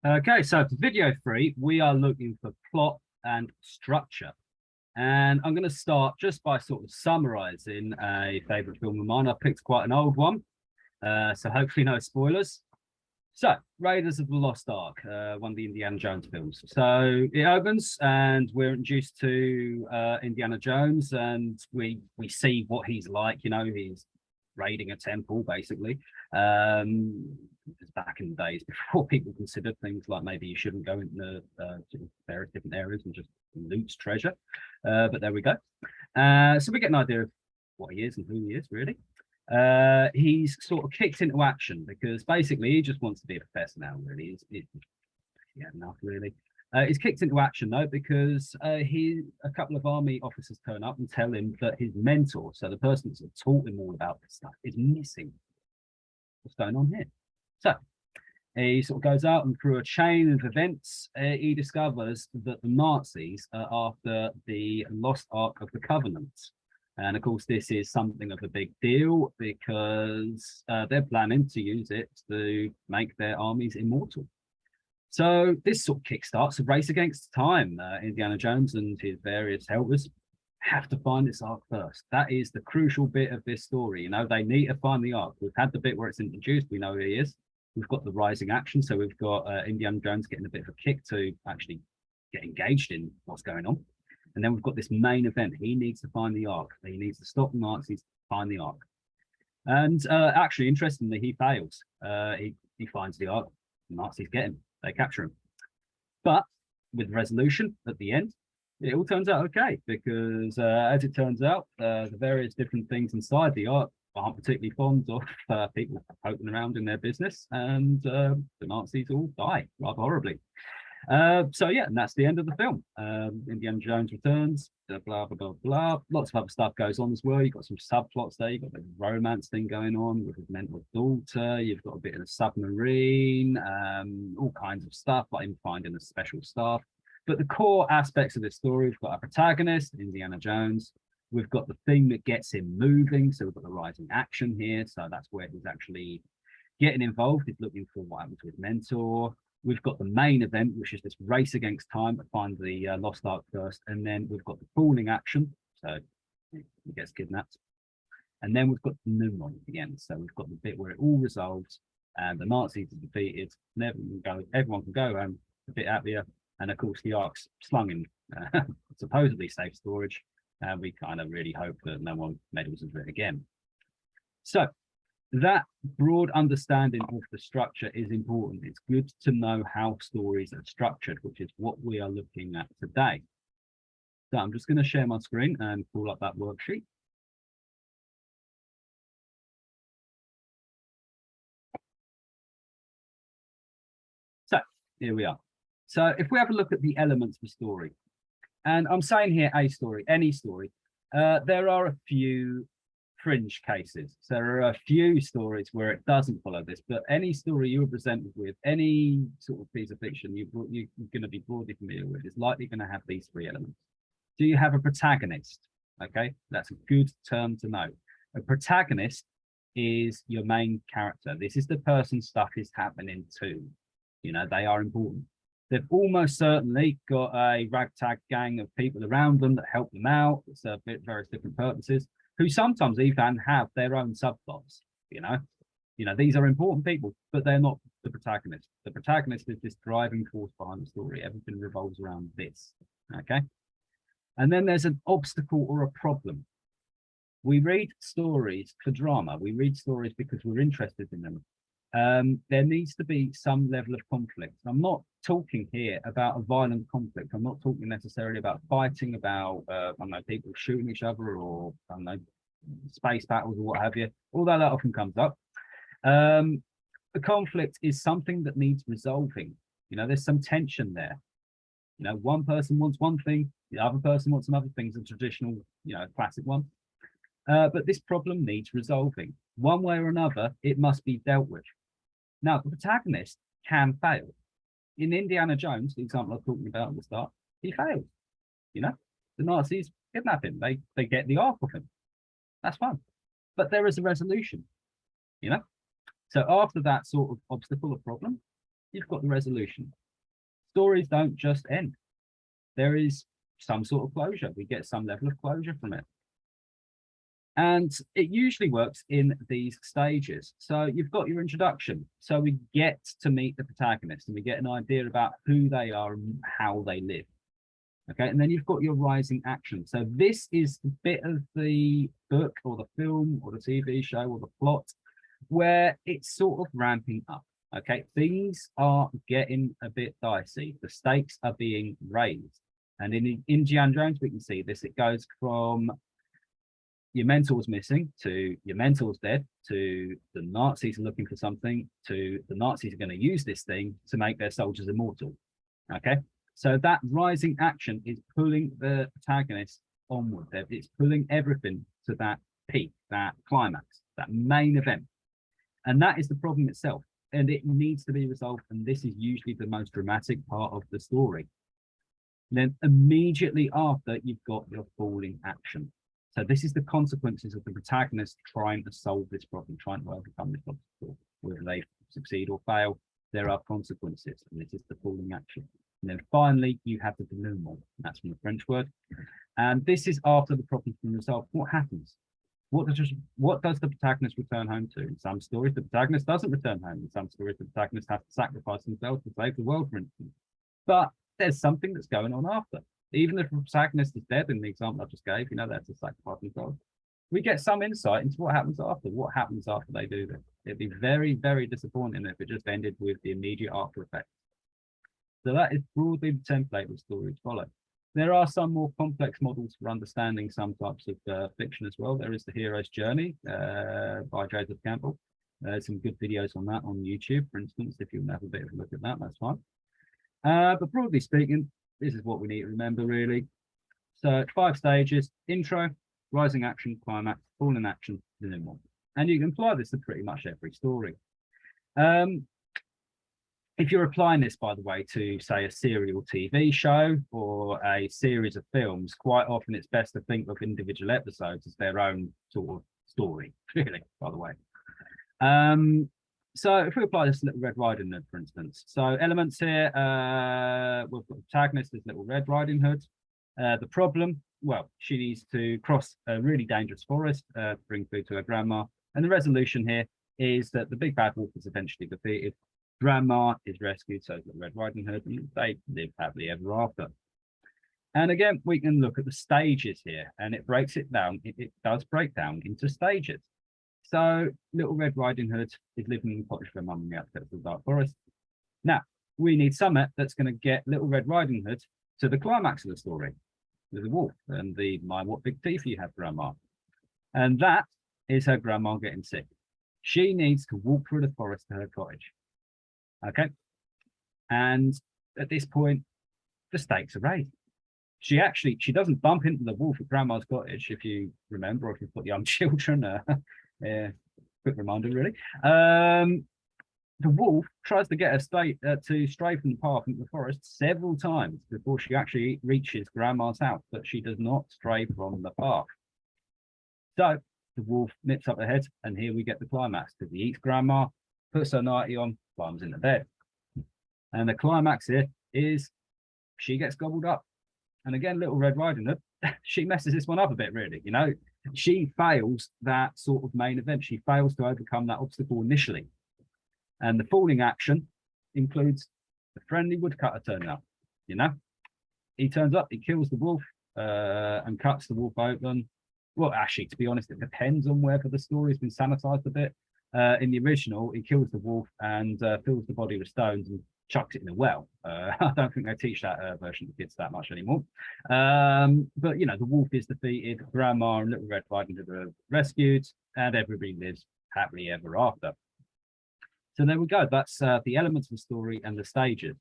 Okay, so for video 3, we are looking for plot and structure. And I'm going to start just by sort of summarizing a favorite film of mine. I picked quite an old one, so hopefully no spoilers. So, Raiders of the Lost Ark, one of the Indiana Jones films. So it opens, and we're introduced to Indiana Jones, and we see what he's like. You know, he's raiding a temple, basically. Back in the days before people considered things like maybe you shouldn't go into various different areas and just loot treasure. But there we go. So we get an idea of what he is and who he is, really. He's sort of kicked into action because basically he just wants to be a professor now, really. He's had enough, really. He's kicked into action though because a couple of army officers turn up and tell him that his mentor, so the person that's taught him all about this stuff, is missing. What's going on here? So he sort of goes out, and through a chain of events, he discovers that the Nazis are after the lost Ark of the Covenant. And of course, this is something of a big deal because they're planning to use it to make their armies immortal. So this sort of kickstarts a race against time. Indiana Jones and his various helpers have to find this Ark first. That is the crucial bit of this story. You know, they need to find the Ark. We've had the bit where it's introduced. We know who he is. We've got the rising action. So we've got Indiana Jones getting a bit of a kick to actually get engaged in what's going on. And then we've got this main event. He needs to find the Ark. He needs to stop the Nazis, find the Ark. And actually, interestingly, he fails. He finds the Ark. The Nazis get him. They capture him. But with resolution at the end, it all turns out okay because, as it turns out, the various different things inside the Ark aren't particularly fond of people poking around in their business, and the Nazis all die rather horribly. So yeah, and that's the end of the film. Indiana Jones returns, blah, blah, blah, blah. Lots of other stuff goes on as well. You've got some subplots there. You've got the romance thing going on with his mental daughter. You've got a bit of a submarine, all kinds of stuff, like him finding the special stuff. But the core aspects of this story, we've got our protagonist, Indiana Jones. We've got the thing that gets him moving. So we've got the rising action here. So that's where he's actually getting involved. He's looking for what happened to his mentor. We've got the main event, which is this race against time to find the lost Ark first. And then we've got the falling action. So he gets kidnapped. And then we've got the Numenor at the end. So we've got the bit where it all resolves and the Nazis are defeated. Everyone can go a bit happier. And of course, the Ark's slung in supposedly safe storage. And we kind of really hope that no one meddles with it again. So that broad understanding of the structure is important. It's good to know how stories are structured, which is what we are looking at today. So I'm just going to share my screen and pull up that worksheet. So here we are. So if we have a look at the elements of a story, and I'm saying here a story, any story, there are a few fringe cases. So there are a few stories where it doesn't follow this, but any story you're presented with, any sort of piece of fiction you're going to be broadly familiar with is likely going to have these three elements. Do you have a protagonist? Okay, that's a good term to know. A protagonist is your main character. This is the person stuff is happening to. You know, they are important. They've almost certainly got a ragtag gang of people around them that help them out. It's various different purposes, who sometimes even have their own subplots. You know, these are important people, but they're not the protagonist. The protagonist is this driving force behind the story. Everything revolves around this. Okay, and then there's an obstacle or a problem. We read stories for drama. We read stories because we're interested in them. There needs to be some level of conflict. I'm not talking here about a violent conflict. I'm not talking necessarily about fighting, about I don't know, people shooting each other, or I don't know, space battles or what have you. Although that often comes up. The conflict is something that needs resolving. You know, there's some tension there. You know, one person wants one thing, the other person wants another thing. It's a traditional, you know, classic one. But this problem needs resolving. One way or another, it must be dealt with. Now, the protagonist can fail. In Indiana Jones, the example I was talking about at the start, he fails. You know, the Nazis kidnap him. They get the Ark of him. That's fine. But there is a resolution, you know? So after that sort of obstacle or problem, you've got the resolution. Stories don't just end. There is some sort of closure. We get some level of closure from it. And it usually works in these stages. So you've got your introduction. So we get to meet the protagonist and we get an idea about who they are and how they live. Okay, and then you've got your rising action. So this is the bit of the book or the film or the TV show or the plot where it's sort of ramping up. Okay, things are getting a bit dicey. The stakes are being raised. And in Indiana Jones, we can see this. It goes from your mentor's missing to your mentor's dead to the Nazis are looking for something to the Nazis are going to use this thing to make their soldiers immortal. Okay, so that rising action is pulling the protagonist onward. It's pulling everything to that peak, that climax, that main event. And that is the problem itself. And it needs to be resolved. And this is usually the most dramatic part of the story. And then immediately after, you've got your falling action. So this is the consequences of the protagonist trying to solve this problem, trying to overcome this obstacle. Whether they succeed or fail, there are consequences. And this is the falling action. And then finally, you have the denouement. That's from the French word. And this is after the problem's been resolved. What happens? What does the protagonist return home to? In some stories, the protagonist doesn't return home. In some stories, the protagonist has to sacrifice himself to save the world, for instance. But there's something that's going on after. Even if the protagonist is dead, in the example I just gave, you know, that's a sacrifice themselves. We get some insight into what happens after. What happens after they do this? It'd be very, very disappointing if it just ended with the immediate after effects. So that is broadly the template of stories follow. There are some more complex models for understanding some types of fiction as well. There is The Hero's Journey by Joseph Campbell. There's some good videos on that on YouTube, for instance. If you want to have a bit of a look at that, that's fine. But broadly speaking, this is what we need to remember, really. So 5 stages: intro, rising action, climax, falling action, denouement. And you can apply this to pretty much every story. If you're applying this, by the way, to, say, a serial TV show or a series of films, quite often it's best to think of individual episodes as their own sort of story, really, by the way. So if we apply this to Little Red Riding Hood, for instance, so elements here, we've got the protagonist is Little Red Riding Hood. The problem, well, she needs to cross a really dangerous forest to bring food to her grandma. And the resolution here is that the big bad wolf is eventually defeated. Grandma is rescued, so Little Red Riding Hood, and they live happily ever after. And again, we can look at the stages here, and it breaks it down. It does break down into stages. So Little Red Riding Hood is living in the cottage with her mum in the outskirts of the dark forest. Now, we need something that's going to get Little Red Riding Hood to the climax of the story, with the wolf and the "my, what big teeth you have, grandma." And that is her grandma getting sick. She needs to walk through the forest to her cottage. Okay. And at this point, the stakes are raised. She doesn't bump into the wolf at grandma's cottage, if you remember, or if you've got young children. Quick reminder, really. The wolf tries to get her to stray from the path into the forest several times before she actually reaches grandma's house, but she does not stray from the path. So the wolf nips up ahead, and here we get the climax, because he eats grandma, puts her nightie on, climbs into bed. And the climax here is she gets gobbled up. And again, Little Red Riding Hood, she messes this one up a bit, really. You know, she fails that sort of main event. She fails to overcome that obstacle initially. And the falling action includes the friendly woodcutter turning up. You know, he turns up, he kills the wolf and cuts the wolf open. Well, actually, to be honest, it depends on whether the story's been sanitized a bit. In the original, he kills the wolf and fills the body with stones and chucks it in a well. I don't think they teach that version to kids that much anymore. But, you know, the wolf is defeated, grandma and Little Red Riding Hood are rescued, and everybody lives happily ever after. So there we go. That's the elements of the story and the stages.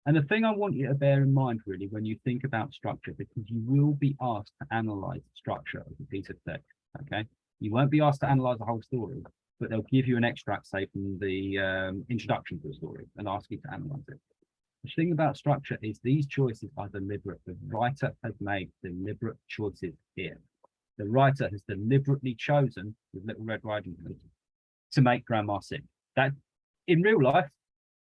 And the thing I want you to bear in mind, really, when you think about structure, because you will be asked to analyze the structure of a piece of text, okay? You won't be asked to analyze the whole story, but they'll give you an extract, say, from the introduction to the story and ask you to analyze it. The thing about structure is these choices are deliberate. The writer has made deliberate choices here. The writer has deliberately chosen, with Little Red Riding Hood, to make grandma sick. That, in real life,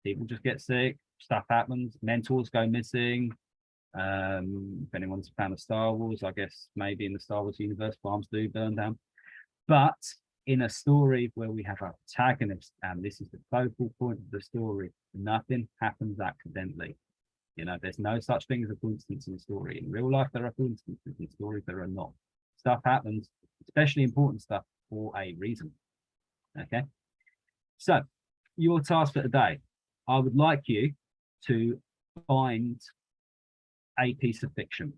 People just get sick, stuff happens, mentors go missing. If anyone's a fan of Star Wars, I guess maybe in the Star Wars universe, farms do burn down. But in a story where we have a protagonist, and this is the focal point of the story, nothing happens accidentally. You know, there's no such thing as a coincidence in a story. In real life, there are coincidences. In stories, there are not. Stuff happens, especially important stuff, for a reason. Okay. So, your task for today, I would like you to find a piece of fiction.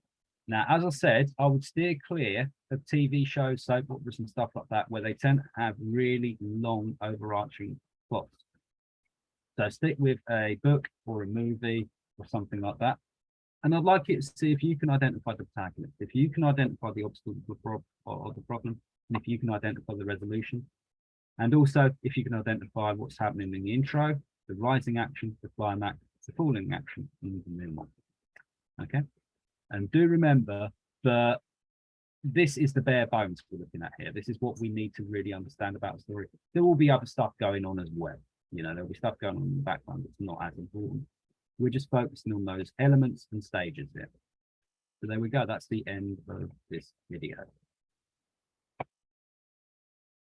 Now, as I said, I would steer clear of TV shows, soap operas, and stuff like that, where they tend to have really long, overarching plots. So stick with a book or a movie or something like that. And I'd like you to see if you can identify the protagonist, if you can identify the obstacle or the problem, and if you can identify the resolution. And also, if you can identify what's happening in the intro, the rising action, the climax, the falling action, and the minimal. Okay. And do remember that this is the bare bones we're looking at here. This is what we need to really understand about the story. There will be other stuff going on as well. You know, there'll be stuff going on in the background that's not as important. We're just focusing on those elements and stages there. So there we go. That's the end of this video.